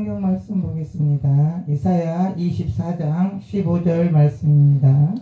성경 말씀 보겠습니다. 이사야 24장 15절 말씀입니다.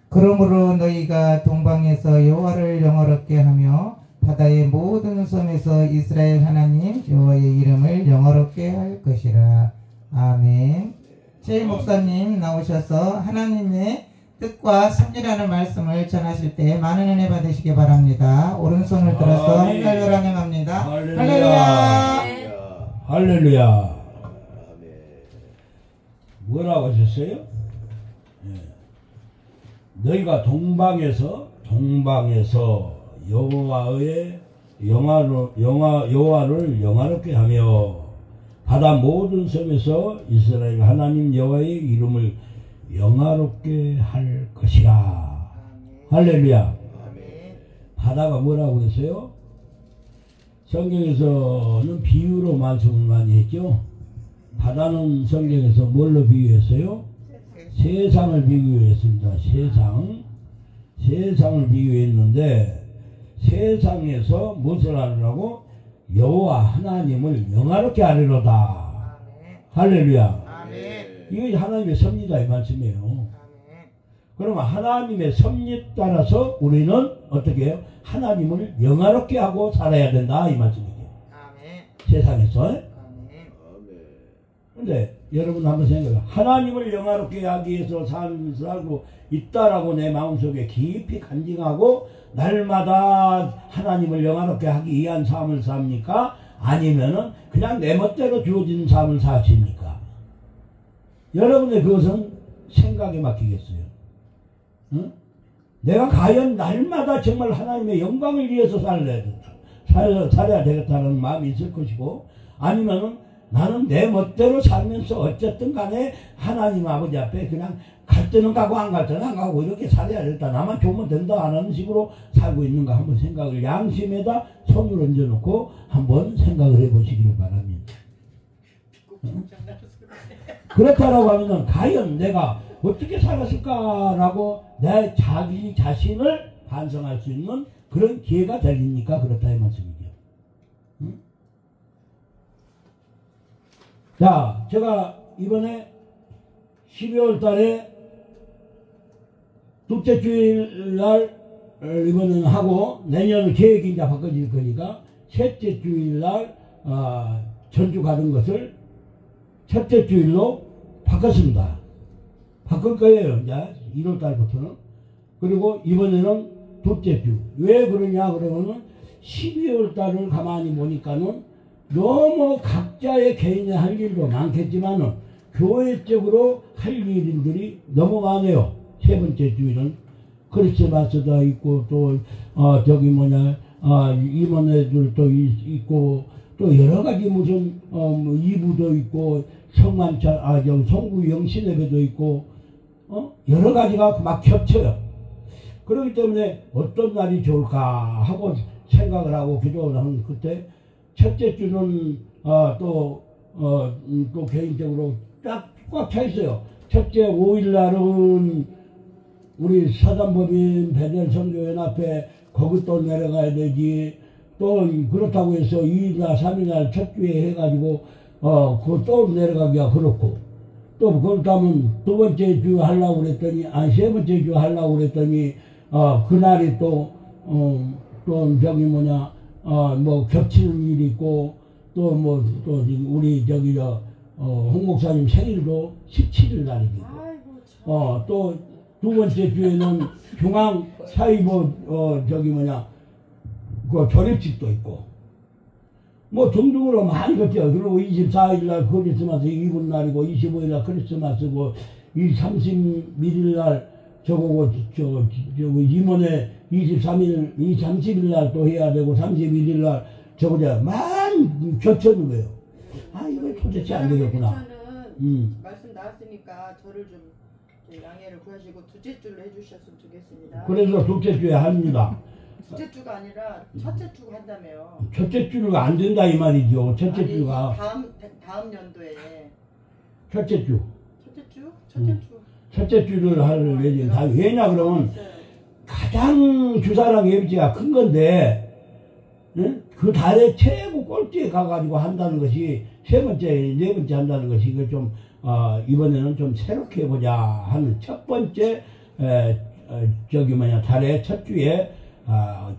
그러므로 너희가 동방에서 여호와를 영화롭게 하며 바다의 모든 섬에서 이스라엘 하나님 여호와의 이름을 영화롭게 할 것이라. 아멘. 제 목사님 나오셔서 하나님의 뜻과 섭리라는 말씀을 전하실 때 많은 은혜 받으시기 바랍니다. 오른손을 들어서 할렐루야 행합니다. 할렐루야. 할렐루야. 뭐라고 하셨어요? 너희가 동방에서 여호와의 여호와를 영화롭게 하며 바다 모든 섬에서 이스라엘 하나님 여호와의 이름을 영화롭게 할 것이라. 할렐루야. 바다가 뭐라고 그랬어요? 성경에서는 비유로 말씀을 많이 했죠. 바다는 성경에서 뭘로 비유했어요? 세상을 비유했습니다. 세상을 비유했는데 세상에서 무엇을 하느라고? 여호와 하나님을 영화롭게 하리로다. 할렐루야. 이거 하나님의 섭리다 이 말씀이에요. 그러면 하나님의 섭리에 따라서 우리는 어떻게 해요? 하나님을 영화롭게 하고 살아야 된다 이 말씀이에요. 세상에서. 근데 여러분 한번 생각해요. 하나님을 영화롭게 하기 위해서 살고 있다라고 내 마음속에 깊이 간직하고 날마다 하나님을 영화롭게 하기 위한 삶을 삽니까? 아니면은 그냥 내 멋대로 주어진 삶을 사십니까? 여러분의 그것은 생각에 맡기겠어요. 응? 내가 과연 날마다 정말 하나님의 영광을 위해서 살아야 되겠다는 마음이 있을 것이고, 아니면은 나는 내 멋대로 살면서 어쨌든 간에 하나님 아버지 앞에 그냥 갈 때는 가고 안 갈 때는 안 가고 이렇게 살아야 되겠다. 나만 좋으면 된다 하는 식으로 살고 있는가 한번 생각을 양심에다 손을 얹어놓고 한번 생각을 해보시기를 바랍니다. 응? 그렇다라고 하면은 과연 내가 어떻게 살았을까라고 내 자기 자신을 반성할 수 있는 그런 기회가 되니까 그렇다 이 말씀이죠. 응? 자, 제가 이번에 12월 달에 둘째 주일날 이번에는 하고 내년은 계획이 이제 바꿔질 거니까 셋째 주일날 전주 가는 것을 첫째 주일로 바꿨습니다. 바꿀 거예요. 이제 1월 달부터는. 그리고 이번에는 둘째 주. 왜 그러냐 그러면은 12월 달을 가만히 보니까는 너무 각자의 개인의 할 일도 많겠지만은 교회적으로 할 일들이 너무 많아요. 세 번째 주일은 크리스마스도 있고 또 저기 뭐냐 임원회들도 있고 또 여러 가지 무슨 이부도 있고 성구 영신예배도 있고 여러 가지가 막 겹쳐요. 그렇기 때문에 어떤 날이 좋을까 하고 생각을 하고 기도를 하는 그때 첫째 주는 또 개인적으로 꽉 차 있어요. 첫째 5일 날은 우리 사단법인 베델선교연합회 거기 또 내려가야 되지. 또 그렇다고 해서 2일날 3일날 첫 주에 해가지고 그거 또 내려가기가 그렇고, 또 그렇다면 두 번째 주 하려고 그랬더니 세 번째 주 하려고 그랬더니 그날이 또 저기 뭐냐 뭐 겹치는 일이 있고, 또 우리 저기 홍 목사님 생일도 17일 날이고, 또 두 번째 주에는 중앙 사이보 저기 뭐냐 그 조립식도 있고 뭐 등등으로 많이 겹쳐요. 그리고 24일 날 크리스마스 이브 날이고 25일 날 크리스마스고 31일 날 저거고 저 임원회 30일 날 또 해야 되고 31일 날 저거냐 많이 겹쳐는 거예요. 아 이거 도대체 안 되겠구나. 말씀 나왔으니까 저를 좀 양해를 구하시고 둘째 주로 해주셨으면 좋겠습니다. 그래서 둘째 주에 합니다. 둘째 주가 아니라 첫째 주가 한다며요. 첫째 주가 안 된다 이 말이죠. 첫째 주가 다음 연도에 첫째 주. 첫째 주를 할 예정이다. 왜냐 그러면 가장 주사랑 예비지가 큰 건데 그 달에 최고 꼴찌에 가가지고 한다는 것이 세 번째, 네 번째 한다는 것이 이거 좀 이번에는 좀 새롭게 해보자 하는 첫 번째 달의 첫 주에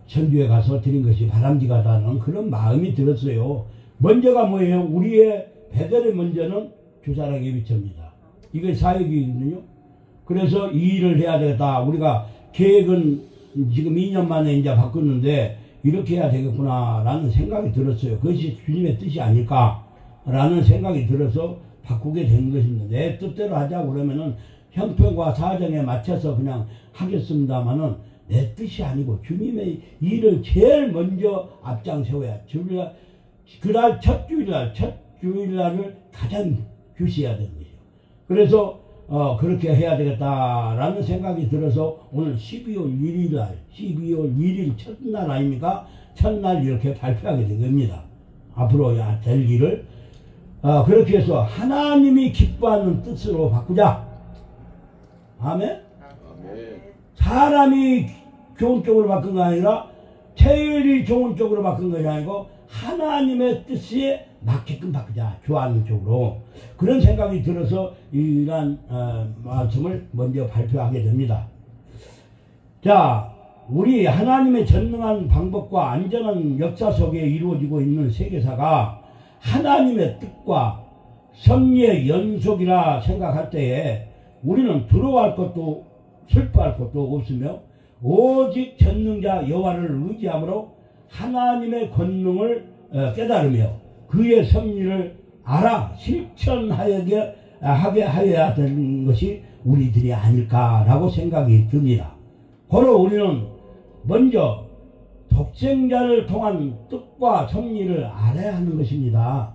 전주에 가서 드린 것이 바람직하다는 그런 마음이 들었어요. 먼저가 뭐예요? 우리의 배달의 먼저는 주사랑의 위처입니다. 이게 사역이거든요. 그래서 이 일을 해야 되겠다. 우리가 계획은 지금 2년 만에 이제 바꿨는데 이렇게 해야 되겠구나 라는 생각이 들었어요. 그것이 주님의 뜻이 아닐까 라는 생각이 들어서 바꾸게 된 것입니다. 내 뜻대로 하자고 그러면은 형편과 사정에 맞춰서 그냥 하겠습니다만은 내 뜻이 아니고 주님의 일을 제일 먼저 앞장 세워야 그날 첫 주일날을 가장 주시해야 되는 거죠. 그래서 그렇게 해야 되겠다라는 생각이 들어서 오늘 12월 1일 첫날 아닙니까? 첫날 이렇게 발표하게 된 겁니다. 앞으로 될 일을 그렇게 해서 하나님이 기뻐하는 뜻으로 바꾸자. 아멘? 사람이 좋은 쪽으로 바꾼 거 아니라 체율이 좋은 쪽으로 바꾼 것이 아니고 하나님의 뜻에 맞게끔 바꾸자. 좋아하는 쪽으로. 그런 생각이 들어서 이러한 말씀을 먼저 발표하게 됩니다. 자, 우리 하나님의 전능한 방법과 안전한 역사 속에 이루어지고 있는 세계사가 하나님의 뜻과 섭리의 연속이라 생각할 때에 우리는 두려워할 것도 슬퍼할 것도 없으며 오직 전능자 여호와를 의지함으로 하나님의 권능을 깨달으며 그의 섭리를 알아 실천하게 하여야 되는 것이 우리들이 아닐까라고 생각이 듭니다. 바로 우리는 먼저 독생자를 통한 뜻과 섭리를 알아야 하는 것입니다.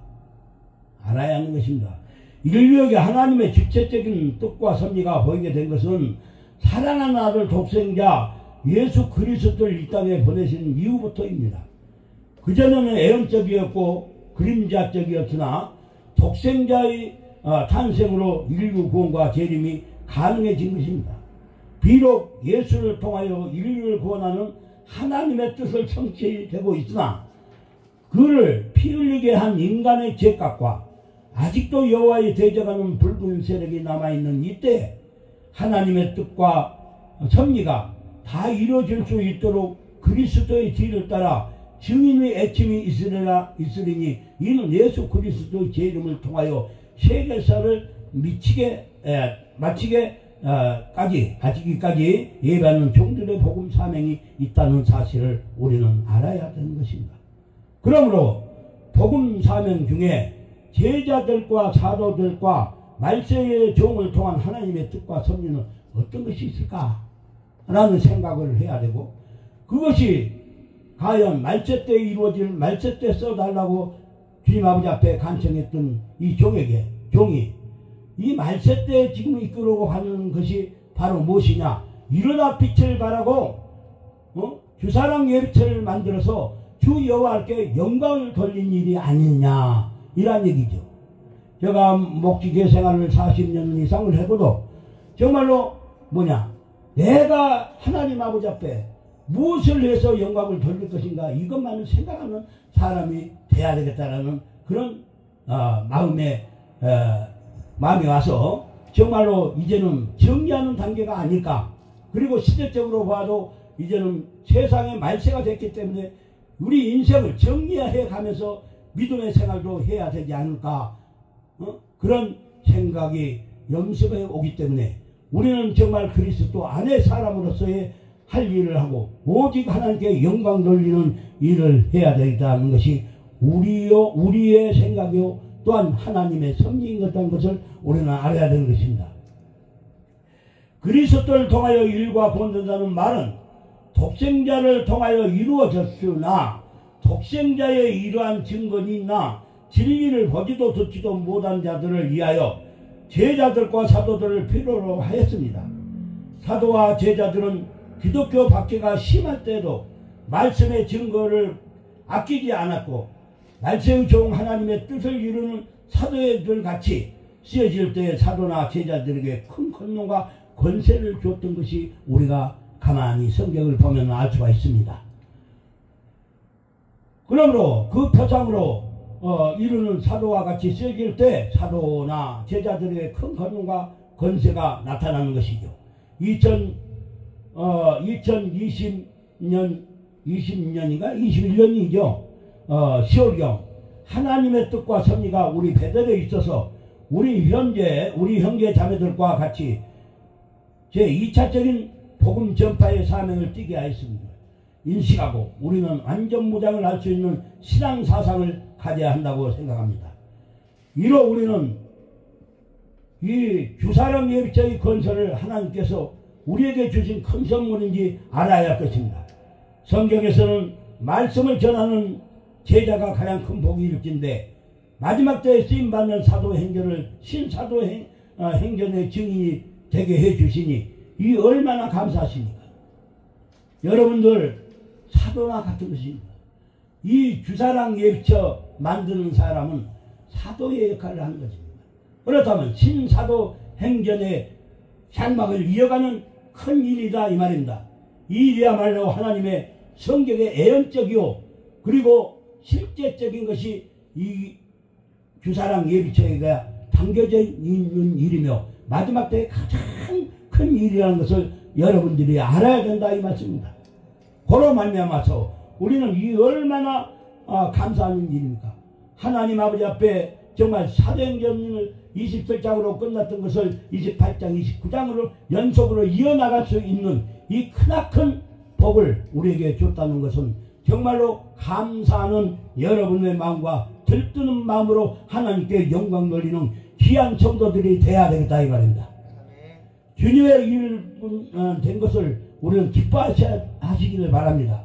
알아야 하는 것입니다. 인류에게 하나님의 직접적인 뜻과 섭리가 보이게 된 것은 사랑하는 아들 독생자 예수 그리스도를 이 땅에 보내신 이후부터입니다. 그전에는 애언적이었고 그림자적이었으나 독생자의 탄생으로 인류 구원과 재림이 가능해진 것입니다. 비록 예수를 통하여 인류를 구원하는 하나님의 뜻을 성취되고 있으나 그를 피 흘리게 한 인간의 죄값과 아직도 여호와의 대적하는 붉은 세력이 남아있는 이때 하나님의 뜻과 섭리가 다 이루어질 수 있도록 그리스도의 뒤를 따라 증인의 애침이 있으리니 이는 예수 그리스도의 제 이름을 통하여 세계사를 마치기까지 예배하는 종들의 복음 사명이 있다는 사실을 우리는 알아야 되는 것입니다. 그러므로 복음 사명 중에 제자들과 사도들과 말세의 종을 통한 하나님의 뜻과 섭리는 어떤 것이 있을까? 라는 생각을 해야 되고 그것이 과연 말세 때 이루어질 말세 때 써달라고 주님 아버지 앞에 간청했던 이 종이 이 말세 때 지금 이끌어오고 가는 것이 바로 무엇이냐? 일어나 빛을 발하고 주사랑 예비체를 만들어서 주 여호와께 영광을 돌린 일이 아니냐 이란 얘기죠. 제가 목지계 생활을 40년 이상을 해도 정말로 내가 하나님 아버지 앞에 무엇을 해서 영광을 돌릴 것인가 이것만을 생각하는 사람이 돼야 되겠다라는 그런 마음이 와서 정말로 이제는 정리하는 단계가 아닐까. 그리고 시대적으로 봐도 이제는 세상의 말세가 됐기 때문에 우리 인생을 정리해 가면서 믿음의 생활도 해야 되지 않을까. 그런 생각이 염습해 오기 때문에 우리는 정말 그리스도 안의 사람으로서의 할 일을 하고 오직 하나님께 영광 돌리는 일을 해야 되겠다는 것이 우리의 생각이요 또한 하나님의 섭리인 것이라는 것을 우리는 알아야 되는 것입니다. 그리스도를 통하여 일과 본된다는 말은 독생자를 통하여 이루어졌으나 독생자의 이러한 증거이나 진리를 보지도 듣지도 못한 자들을 위하여 제자들과 사도들을 필요로 하였습니다. 사도와 제자들은 기독교 박해가 심할 때도 말씀의 증거를 아끼지 않았고 말세의 종 하나님의 뜻을 이루는 사도들 같이 쓰여질 때 사도나 제자들에게 큰 권능과 권세를 줬던 것이 우리가 가만히 성경을 보면 알 수가 있습니다. 그러므로 그 표상으로 이루는 사도와 같이 쓰여질 때 사도나 제자들의 큰 권능과 권세가 나타나는 것이죠. 2020년 20년인가 21년이죠. 10월경 하나님의 뜻과 섭리가 우리 베델에 있어서 우리 형제 자매들과 같이 제2차적인 복음 전파의 사명을 띠게 하였습니다. 인식하고 우리는 안전무장을 할 수 있는 신앙 사상을 가져야 한다고 생각합니다. 이로 우리는 이 주사랑 예비자의 건설을 하나님께서 우리에게 주신 큰 선물인지 알아야 할 것입니다. 성경에서는 말씀을 전하는 제자가 가장 큰 복이 일진데 마지막 때에 쓰임받는 사도행전을 신사도행전의 증인이 되게 해주시니 이 얼마나 감사하십니까? 여러분들 사도나 같은 것입니다. 이 주사랑 예비처 만드는 사람은 사도의 역할을 하는 것입니다. 그렇다면 신사도행전의 장막을 이어가는 큰 일이다 이 말입니다. 이 일이야말로 하나님의 성경의 애연적이요 그리고 실제적인 것이 이 주사랑 예비처가 담겨져 있는 일이며 마지막 때에 가장 큰 일이라는 것을 여러분들이 알아야 된다 이 말씀입니다. 그로 말미암아서 우리는 이 얼마나 감사하는 일입니까? 하나님 아버지 앞에 정말 사도행전을 27장으로 끝났던 것을 28장 29장으로 연속으로 이어나갈 수 있는 이 크나큰 복을 우리에게 줬다는 것은 정말로 감사하는 여러분의 마음과 들뜨는 마음으로 하나님께 영광 돌리는 귀한 성도들이 돼야 되겠다 이 말입니다. 주님의 일 된 것을 우리는 기뻐하시기를 바랍니다.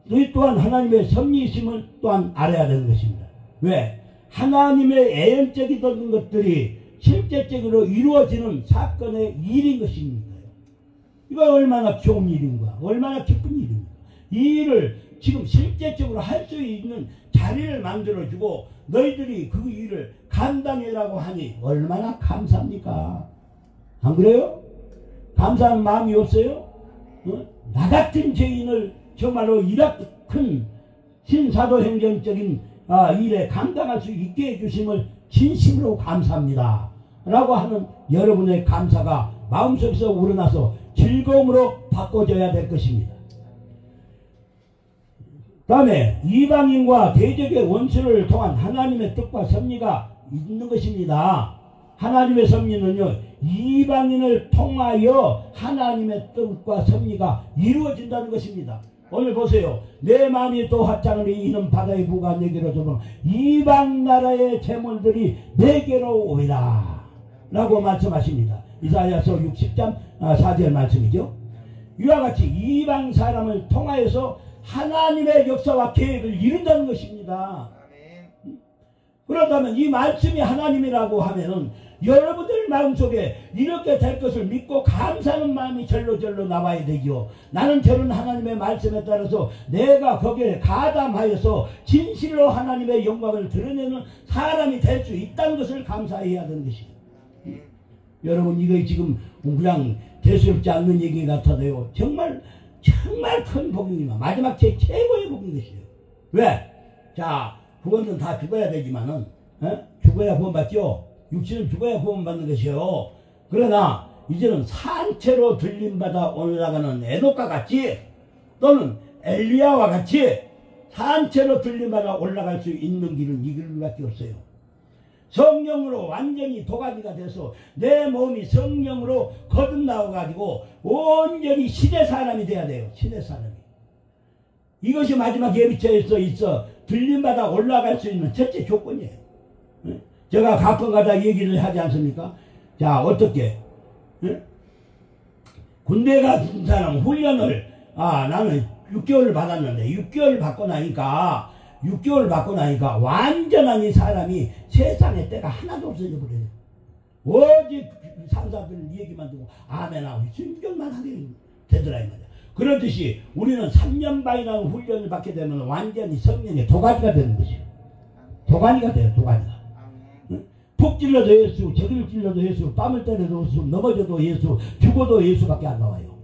이 또한 하나님의 섭리이심을 또한 알아야 되는 것입니다. 왜? 하나님의 애연적이던 것들이 실제적으로 이루어지는 사건의 일인 것입니다. 이거 얼마나 좋은 일인가, 얼마나 기쁜 일인가. 이 일을 지금 실제적으로 할 수 있는 자리를 만들어주고 너희들이 그 일을 감당해라고 하니 얼마나 감사합니까? 안 그래요? 감사하는 마음이 없어요? 나 같은 죄인을 정말로 이렇게 큰 신사도행전적인 일에 감당할 수 있게 해주심을 진심으로 감사합니다 라고 하는 여러분의 감사가 마음속에서 우러나서 즐거움으로 바꿔져야 될 것입니다. 다음에 이방인과 대적의 원수를 통한 하나님의 뜻과 섭리가 있는 것입니다. 하나님의 섭리는요 이방인을 통하여 하나님의 뜻과 섭리가 이루어진다는 것입니다. 오늘 보세요. 내 마음이 또 화장을 이는 바다의 부가 내게로 들어오면 이방 나라의 재물들이 내게로 오리라 라고 말씀하십니다. 이사야서 60장 4절 말씀이죠. 이와 같이 이방 사람을 통하여서 하나님의 역사와 계획을 이룬다는 것입니다. 그렇다면 이 말씀이 하나님이라고 하면은 여러분들 마음속에 이렇게 될 것을 믿고 감사하는 마음이 절로절로 나와야 되죠. 나는 저런 하나님의 말씀에 따라서 내가 거기에 가담하여서 진실로 하나님의 영광을 드러내는 사람이 될 수 있다는 것을 감사해야 되는 것입니다. 여러분 이거 지금 그냥 대수롭지 않는 얘기 같아도요 정말 큰 복입니다. 마지막 제 최고의 복인 것이에요. 왜? 자 그거는 다 죽어야 되지만은 죽어야 구원받죠. 육신은 죽어야 구원받는 것이요. 그러나 이제는 산채로 들림받아 올라가는 에녹과 같이 또는 엘리야와 같이 산채로 들림받아 올라갈 수 있는 길은 이 길밖에 없어요. 성령으로 완전히 도가니가 돼서 내 몸이 성령으로 거듭나와 가지고 온전히 신의 사람이 돼야 돼요. 신의 사람이. 이것이 마지막 예비처에서 있어 들림받아 올라갈 수 있는 첫째 조건이에요. 제가 가끔가다 얘기를 하지 않습니까? 자 어떻게 군대 같은 사람 훈련을 나는 6개월을 받았는데 6개월을 받고 나니까 완전한 이 사람이 세상에 때가 하나도 없어져 버려요. 오직 상사들 얘기만 듣고 아멘하고 순종만 하게 되더라 이 말이야. 그렇듯이 우리는 3년 반이라는 훈련을 받게 되면 완전히 성령의 도가니가 되는 것이에요. 도가니가 돼요. 도가니가. 푹 찔러도 예수, 저기를 찔러도 예수, 뺨을 때려도 예수, 넘어져도 예수, 죽어도 예수밖에 안 나와요.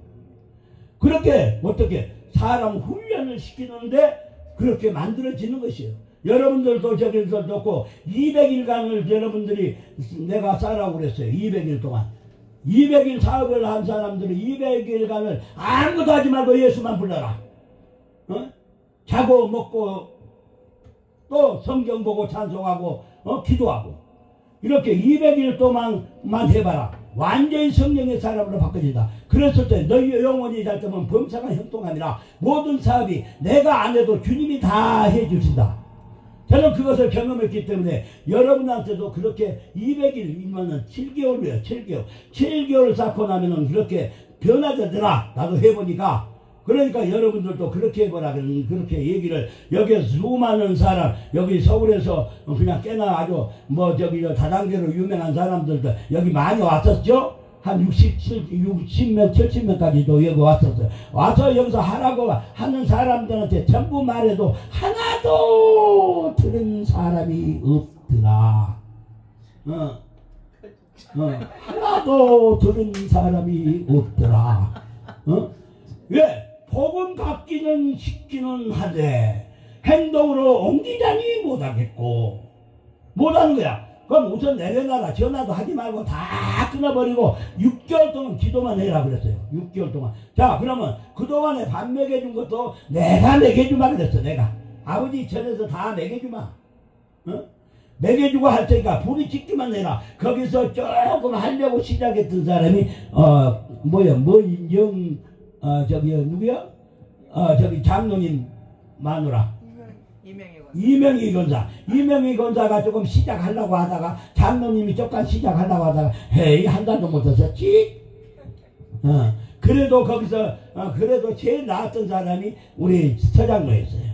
그렇게 어떻게 사람 훈련을 시키는데 그렇게 만들어지는 것이에요. 여러분들도 저기서 놓고 200일간을 여러분들이 내가 싸라고 그랬어요. 200일 동안. 200일 사업을 한 사람들은 200일간을 아무것도 하지 말고 예수만 불러라. 자고 먹고 또 성경 보고 찬송하고 기도하고 이렇게 200일 동안만 해봐라. 완전히 성령의 사람으로 바꿔진다. 그랬을 때 너희 영혼이 잘 때면 범사가 형통함이라. 모든 사업이 내가 안 해도 주님이 다 해주신다. 저는 그것을 경험했기 때문에 여러분한테도 그렇게 200일이면은 7개월이에요. 7개월. 7개월 쌓고 나면은 그렇게 변화되더라. 나도 해보니까. 그러니까 여러분들도 그렇게 해보라. 그렇게 얘기를 여기 수많은 사람 여기 서울에서 그냥 꽤나 아주 뭐 저기 다단계로 유명한 사람들도 여기 많이 왔었죠. 한 60명 70명까지도 여기 왔었어요. 와서 여기서 하라고 하는 사람들한테 전부 말해도 하나도 들은 사람이 없더라. 하나도 들은 사람이 없더라. 왜? 복음 갖기는 쉽기는 하되 행동으로 옮기자니 못하겠고 못하는 거야. 그럼 우선 내려놔라. 전화도 하지 말고 다 끊어버리고 6개월 동안 기도만 해라 그랬어요. 6개월 동안. 자, 그러면 그동안에 밥 먹여준 것도 내가 먹여주마 그랬어. 내가 아버지 전에서 다 먹여주마. 먹여주고 할 테니까 불이 짓기만 해라. 거기서 조금 하려고 시작했던 사람이 저기 누구야? 저기 장로님 마누라 이명희 권사. 이명희 권사가 조금 시작하려고 하다가 장로님이 조금 시작하려고 하다가 헤이 한 달도 못했었지. 그래도 거기서 그래도 제일 나았던 사람이 우리 서장로였어요.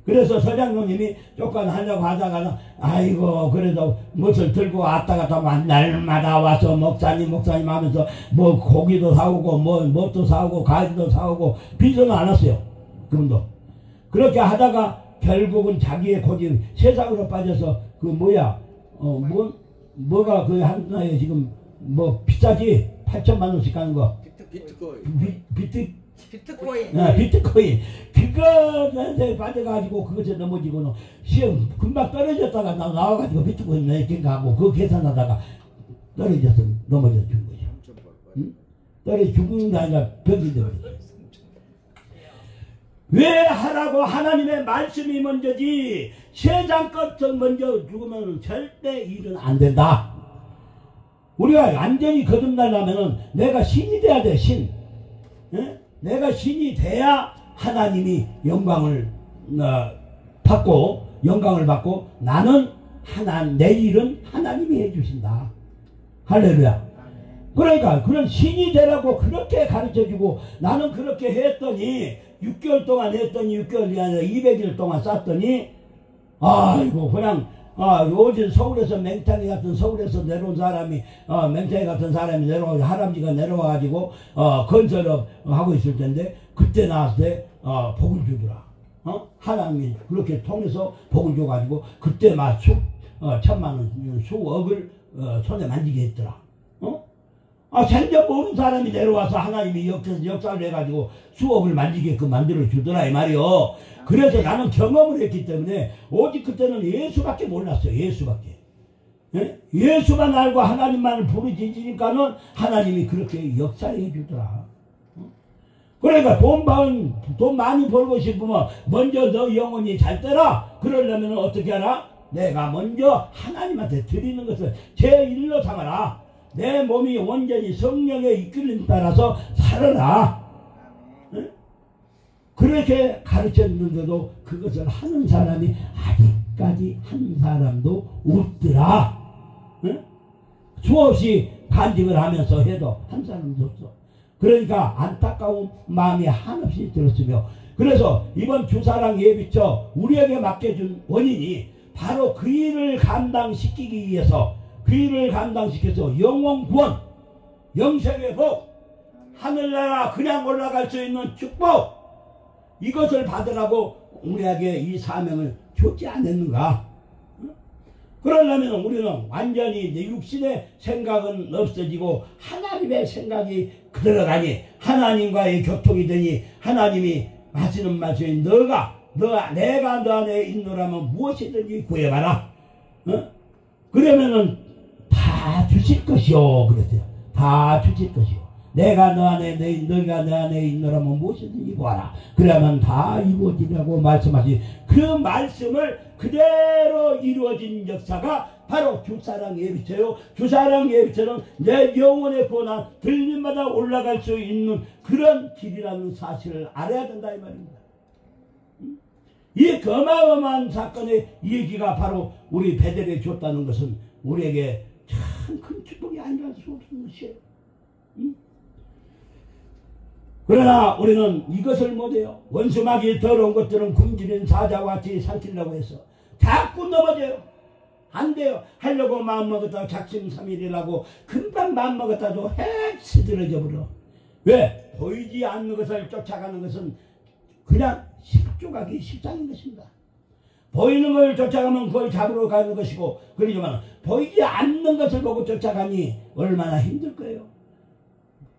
그래서 서장로님이 조금 하려고 하다가는 아이고 그래도 무엇을 들고 왔다가 또 날마다 와서 목사님 하면서 뭐 고기도 사오고 뭣도 사오고 과일도 사오고 빚은 안 왔어요. 그분도 그렇게 하다가 결국은 자기의 고집 세상으로 빠져서 그 뭐야 뭐가 그 하나에 지금 뭐 비싸지 8천만 원씩 가는 거 비트코인. 비트코인. 그거한테 빠져가지고 그것에 넘어지고는 시험 금방 떨어졌다가 나와가지고 비트코인 내긴 가고 그 계산하다가 떨어져서 넘어져 죽은 거죠. 떨어져 죽은 게 아니라 병이 되어버렸어요. 왜 하라고? 하나님의 말씀이 먼저지 세상 것을 먼저 죽으면 절대 일은 안 된다. 우리가 완전히 거듭나려면 내가 신이 돼야 돼. 신. 내가 신이 돼야 하나님이 영광을 받고 나는 내 일은 하나님이 해주신다. 할렐루야. 그러니까 그런 신이 되라고 그렇게 가르쳐주고 나는 그렇게 했더니 6개월 동안 했더니 6개월이 아니라 200일 동안 쌌더니 아이고 그냥 요즘 서울에서 맹탕이 같은 서울에서 내려온 사람이 맹탕이 같은 사람이 내려와서 할아버지가 내려와가지고 건설업 하고 있을 텐데 그때 나왔을 때 복을 주더라. 하나님이 그렇게 통해서 복을 줘가지고 그때 막 천만 원 수억을 손에 만지게 했더라. 전혀 모르는 사람이 내려와서 하나님이 역사를 해가지고 수억을 만지게끔 만들어 주더라 이 말이요. 그래서 나는 경험을 했기 때문에 오직 그때는 예수밖에 몰랐어요. 예수밖에. 예수만 알고 하나님만을 부르짖으니까는 하나님이 그렇게 역사해 주더라. 그러니까 돈 많이 벌고 싶으면 먼저 너 영혼이 잘 되라. 그러려면 어떻게 하라? 내가 먼저 하나님한테 드리는 것을 제 일로 삼아라. 내 몸이 온전히 성령의 이끌림 따라서 살아라. 그렇게 가르쳤는데도 그것을 하는 사람이 아직까지 한 사람도 없더라. 수없이 간증을 하면서 해도 한 사람도 없어. 그러니까 안타까운 마음이 한없이 들었으며 그래서 이번 주사랑 예비처 우리에게 맡겨준 원인이 바로 그 일을 감당시키기 위해서 그 일을 감당시켜서 영원 구원, 영생의 복, 하늘나라 그냥 올라갈 수 있는 축복 이것을 받으라고 우리에게 이 사명을 줬지 않았는가? 그러려면 우리는 완전히 육신의 생각은 없어지고 하나님의 생각이 들어가니 하나님과의 교통이 되니 하나님이 하시는 말씀이 너가 내가 너 안에 있노라면 무엇이든지 구해봐라. 그러면은 다 주실 것이요. 그랬어요. 다 주실 것이요. 내가 너가 내 안에 있노라면 무엇이든지 구하라. 그러면 다 이루어지라고 말씀하시. 그 말씀을 그대로 이루어진 역사가 바로 주사랑 예비처요. 주사랑 예비처는 내 영혼의 고난 들림마다 올라갈 수 있는 그런 길이라는 사실을 알아야 된다 이 말입니다. 이 어마어마한 사건의 얘기가 바로 우리 베델에 줬다는 것은 우리에게 참 큰 축복이 아니랄 수 없는 것이에요. 그러나 우리는 이것을 못해요. 원수막이 더러운 것들은 굶주린 사자와 같이 삼키려고 해서 자꾸 넘어져요. 안 돼요. 하려고 마음먹었다 작심삼일이라고 금방 마음먹었다도 핵 스드러져 버려. 왜? 보이지 않는 것을 쫓아가는 것은 그냥 십조각이 십상인 것입니다. 보이는 걸 쫓아가면 그걸 잡으러 가는 것이고, 그러지만 보이지 않는 것을 보고 쫓아가니 얼마나 힘들 거예요.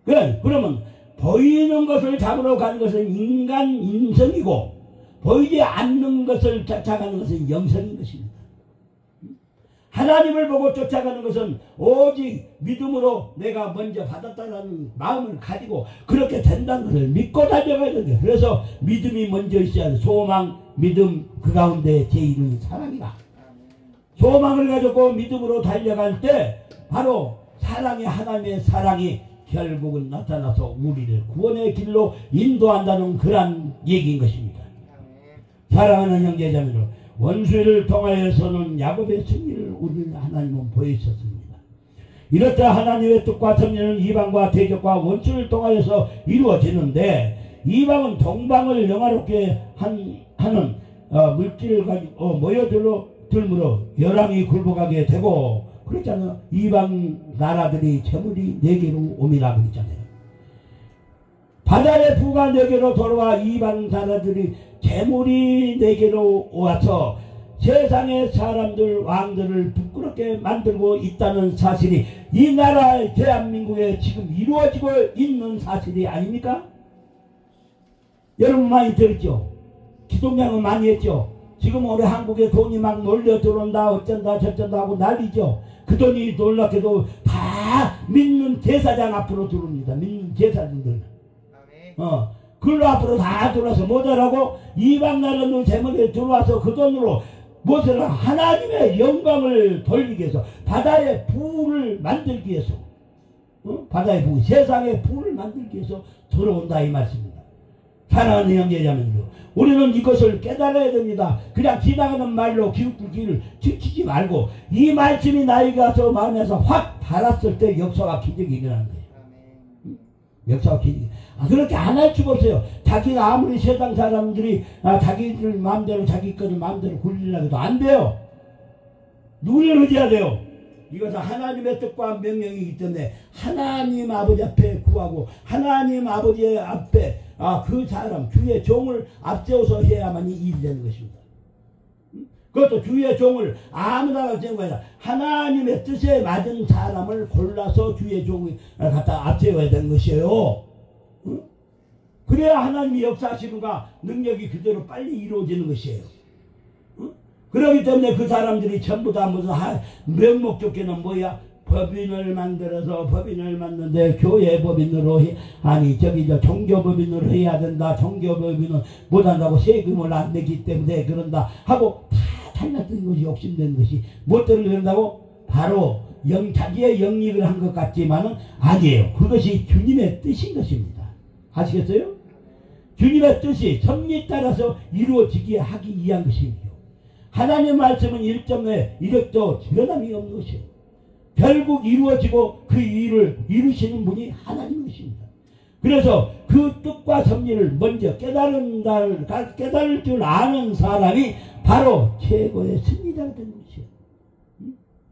그러면 보이는 것을 잡으러 가는 것은 인간 인성이고, 보이지 않는 것을 쫓아가는 것은 영성인 것입니다. 하나님을 보고 쫓아가는 것은 오직 믿음으로 내가 먼저 받았다는 마음을 가지고 그렇게 된다는 것을 믿고 달려가야 돼요. 그래서 믿음이 먼저 있어야 돼. 소망, 믿음, 그 가운데 제1은 사랑이다. 소망을 가지고 믿음으로 달려갈 때 바로 사랑의 하나님의 사랑이 결국은 나타나서 우리를 구원의 길로 인도한다는 그런 얘기인 것입니다. 사랑하는 형제자매들, 원수를 통하여서는 야곱의 승리를 우리 하나님은 보여주셨습니다. 이렇다 하나님의 뜻과 섭리는 이방과 대적과 원수를 통하여서 이루어지는데, 이방은 동방을 영화롭게 하는 물질을 가지고 모여들므로 열왕이 굴복하게 되고, 그렇잖아요. 이방 나라들이 재물이 네개로 오미라 그랬잖아요. 바다의 부가 네개로 돌아와 이방 나라들이 재물이 네개로 와서 세상의 사람들 왕들을 부끄럽게 만들고 있다는 사실이 이 나라의 대한민국에 지금 이루어지고 있는 사실이 아닙니까? 여러분 많이 들었죠? 기독량은 많이 했죠? 지금 우리 한국에 돈이 막 몰려 들어온다 어쩐다 저쩐다 하고 난리죠. 그 돈이 놀랍게도 다 믿는 제사장 앞으로 들어옵니다. 믿는 제사장들. 그걸로 앞으로 다 들어와서 뭐더라고? 이방 나라는 재물에 들어와서 그 돈으로 무엇을 하나님의 영광을 돌리기 위해서 바다의 부를 만들기 위해서 바다의 부, 세상의 부를 만들기 위해서 들어온다 이 말씀입니다. 사랑하는 형제자매들, 우리는 이것을 깨달아야 됩니다. 그냥 지나가는 말로 기웃기를 지키지 말고 이 말씀이 나에게 와서 마음에서 확 달았을 때 역사와 기적이 일어나는 거예요. 역사와 기적이. 그렇게 안 할 수가 없어요. 자기가 아무리 세상 사람들이 자기들 마음대로 자기 것을 마음대로 굴리려고 해도 안 돼요. 누구를 의지해야 돼요? 이것은 하나님의 뜻과 명령이기 때문에 하나님 아버지 앞에 구하고 하나님 아버지 앞에 그 사람 주의 종을 앞세워서 해야만이 일이 되는 것입니다. 그것도 주의 종을 아무나 앞세우는 거 아니라 하나님의 뜻에 맞은 사람을 골라서 주의 종을 갖다 앞세워야 되는 것이에요. 그래야 하나님이 역사하시는가 능력이 그대로 빨리 이루어지는 것이에요. 그렇기 때문에 그 사람들이 전부 다 무슨 명목 좋게는 뭐야? 법인을 만들어서 법인을 만드는데 교회 법인으로 아니 저기 저 종교법인으로 해야 된다. 종교법인은 못한다고 세금을 안 내기 때문에 그런다 하고 다 달랐던 것이 욕심된 것이 무엇들을 그런다고? 바로 자기의 영입을 한 것 같지만은 아니에요. 그것이 주님의 뜻인 것입니다. 아시겠어요? 주님의 뜻이 섭리에 따라서 이루어지게 하기 위한 것입니다. 하나님의 말씀은 1.에 이력도 변함이 없는 것이에요. 결국 이루어지고 그 일을 이루시는 분이 하나님이십니다. 그래서 그 뜻과 섭리를 먼저 깨달을 줄 아는 사람이 바로 최고의 승리자가 되는 것이에요.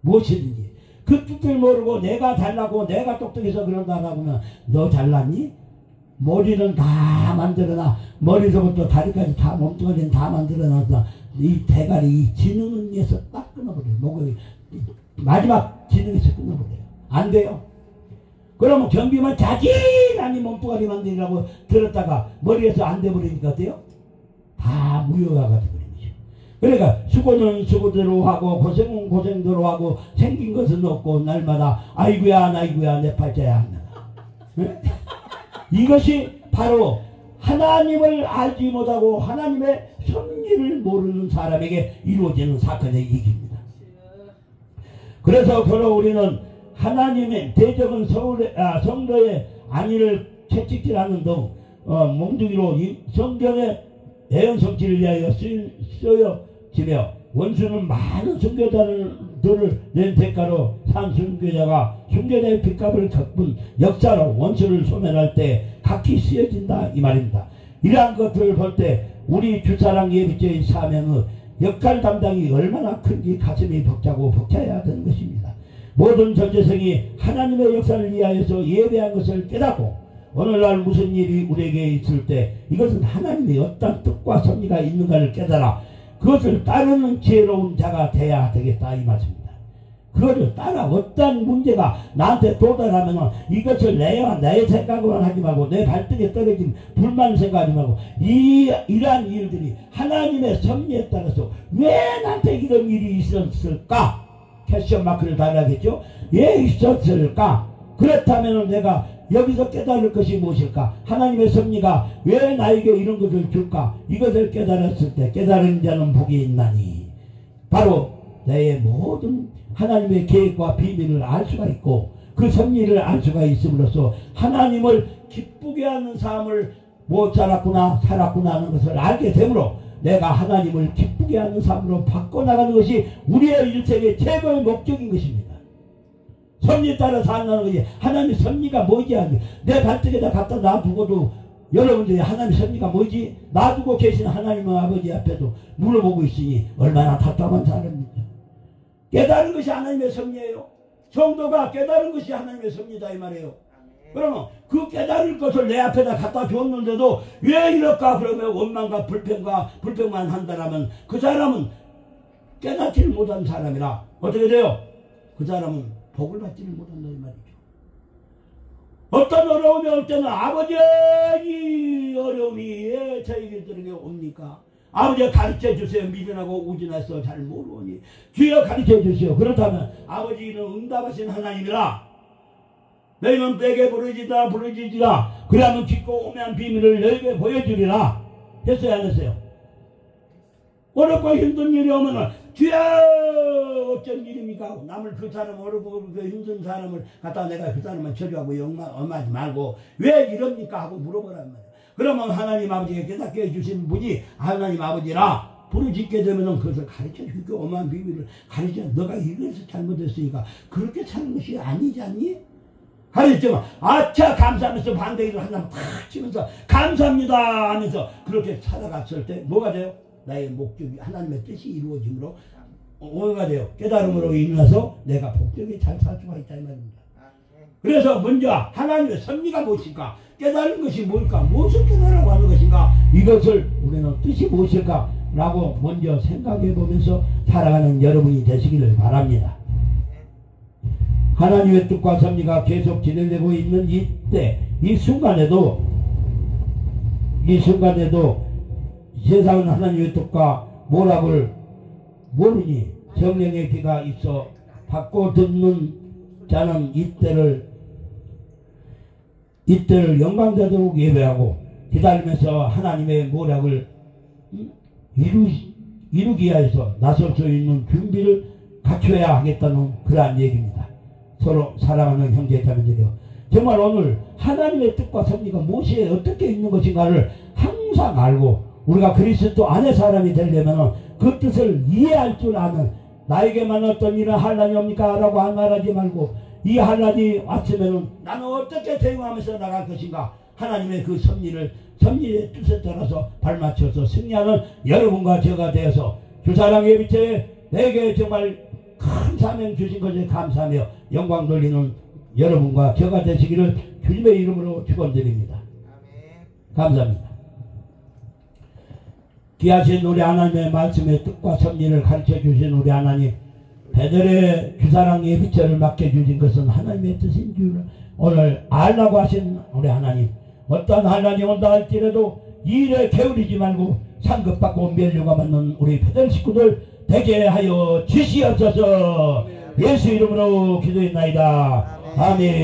무엇이든지 그 뜻을 모르고 내가 잘나고 내가 똑똑해서 그런다고 하면 너 잘났니? 머리는 다 만들어놔. 머리서부터 다리까지 다 몸뚱아리는 다 만들어놨다. 이 대가리 이 지능에서 딱 끊어버려요. 목을 마지막 지능에서 끊어버려요. 안 돼요. 그러면 경비만 자진하니 몸뚱아리 만들라고 들었다가 머리에서 안 돼버리니까 어때요? 다 다 무효화가 되버린 것이요. 그러니까 수고는 수고대로 하고 고생은 고생대로 하고 생긴 것은 없고 날마다 아이고야 나이고야 내 팔자야 합니다. 이것이 바로 하나님을 알지 못하고 하나님의 섭리를 모르는 사람에게 이루어지는 사건의 얘기입니다. 그래서 결국 우리는 하나님의 대적은 성도의 안위를 채찍질하는 등 몽둥이로 성경의 애연 성취를 위하여 쓰여지며 원수는 많은 순교자들을 낸 대가로 산 순교자가 순교자의 빚값을 갚은 역사로 원수를 소멸할 때 각기 쓰여진다 이 말입니다. 이러한 것들을 볼 때 우리 주사랑 예비죄의 사명의 역할 담당이 얼마나 큰지 가슴이 벅차고 벅차야 되는 것입니다. 모든 전재성이 하나님의 역사를 위하여서 예배한 것을 깨닫고 오늘날 무슨 일이 우리에게 있을 때 이것은 하나님의 어떤 뜻과 섭리가 있는가를 깨달아 그것을 따르는 지혜로운 자가 돼야 되겠다 이 말씀입니다. 그것을 따라 어떤 문제가 나한테 도달하면 이것을 내 생각으로만 하지 말고 내 발등에 떨어진 불만 생각하지 말고 이러한 일들이 하나님의 섭리에 따라서 왜 나한테 이런 일이 있었을까? 캐션 마크를 달아야겠죠. 왜 있었을까? 그렇다면 내가 여기서 깨달을 것이 무엇일까? 하나님의 섭리가 왜 나에게 이런 것을 줄까? 이것을 깨달았을 때 깨달은 자는 복이 있나니 바로 내 모든 하나님의 계획과 비밀을 알 수가 있고 그 섭리를 알 수가 있음으로써 하나님을 기쁘게 하는 삶을 못 살았구나 살았구나 하는 것을 알게 되므로 내가 하나님을 기쁘게 하는 삶으로 바꿔나가는 것이 우리의 일생의 최고의 목적인 것입니다. 섭리에 따라 산다는 것이 하나님의 섭리가 뭐지? 내 발등에다 갖다 놔두고도 여러분들이 하나님의 섭리가 뭐지? 놔두고 계신 하나님 아버지 앞에도 물어보고 있으니 얼마나 답답한 사람입니까? 깨달은 것이 하나님의 섭리예요. 성도가 깨달은 것이 하나님의 섭리다 이 말이에요. 그러면 그 깨달을 것을 내 앞에다 갖다 줬는데도 왜 이럴까? 그러면 원망과 불평만 한다라면 그 사람은 깨닫지를 못한 사람이라 어떻게 돼요? 그 사람은 복을 받지를 못한다 이 말이죠. 어떤 어려움이 올 때는 아버지 이 어려움이 왜 저희들에게 옵니까? 아버지가 가르쳐 주세요. 미련하고 우진해서 잘 모르니 주여 가르쳐 주세요. 그렇다면 아버지는 응답하신 하나님이라 너희는 내게 부르짖으라 그러면 깊고 오묘한 비밀을 너희에게 보여주리라 했어요 안 했어요? 어렵고 힘든 일이 오면 주여 어쩐 일입니까? 남을 그 사람 어렵고 그 힘든 사람을 갖다 내가 그 사람을 처리하고 엄하지 말고 왜 이럽니까? 하고 물어보란 말이야. 그러면 하나님 아버지가 깨닫게 해주신 분이 하나님 아버지라 부르짖게 되면 그것을 가르쳐 주고 엄한 비밀을 가르쳐 너가 이것을 잘못했으니까 그렇게 사는 것이 아니지 않니? 가르치면 아차 감사하면서 반대기를 하나 탁 치면서 감사합니다 하면서 그렇게 살아갔을 때 뭐가 돼요? 나의 목적이 하나님의 뜻이 이루어짐으로 뭐가 돼요? 깨달음으로 인해서 내가 복되게 잘 살 수가 있다 이 말입니다. 그래서 먼저 하나님의 섭리가 무엇일까? 깨달은 것이 뭘까? 무엇을 깨달으라고 하는 것인가? 이것을 우리는 뜻이 무엇일까? 라고 먼저 생각해 보면서 살아가는 여러분이 되시기를 바랍니다. 하나님의 뜻과 섭리가 계속 진행되고 있는 이때 이 순간에도 세상은 하나님의 뜻과 모락을 모르니 성령의 귀가 있어 받고 듣는 자는 이때를 영광되도록 예배하고 기다리면서 하나님의 모략을 이루기 위해서 나설 수 있는 준비를 갖춰야 하겠다는 그러한 얘기입니다. 서로 사랑하는 형제자매들이요. 정말 오늘 하나님의 뜻과 섭리가 무엇이 어떻게 있는 것인가를 항상 알고 우리가 그리스도 안의 사람이 되려면 그 뜻을 이해할 줄 아는 나에게만 어떤 일은 환난이 옵니까? 라고 말하지 말고 이 환난이 왔으면 나는 어떻게 대응하면서 나갈 것인가? 하나님의 그 섭리의 뜻에 따라서 발맞춰서 승리하는 여러분과 저가 되어서 주사랑 예비체에 내게 정말 큰 사명 주신 것에 감사하며 영광 돌리는 여러분과 저가 되시기를 주님의 이름으로 축원드립니다. 감사합니다. 귀하신 우리 하나님의 말씀의 뜻과 섭리를 가르쳐 주신 우리 하나님, 베델의 주사랑 예비체를 맡겨주신 것은 하나님의 뜻인 줄 오늘 알라고 하신 우리 하나님, 어떤 환난이 온다 할지라도 이 일에 게으르지 말고 상급받고 면류가 받는 우리 배달 식구들 되게 하여 주시옵소서. 예수 이름으로 기도했나이다. 아멘.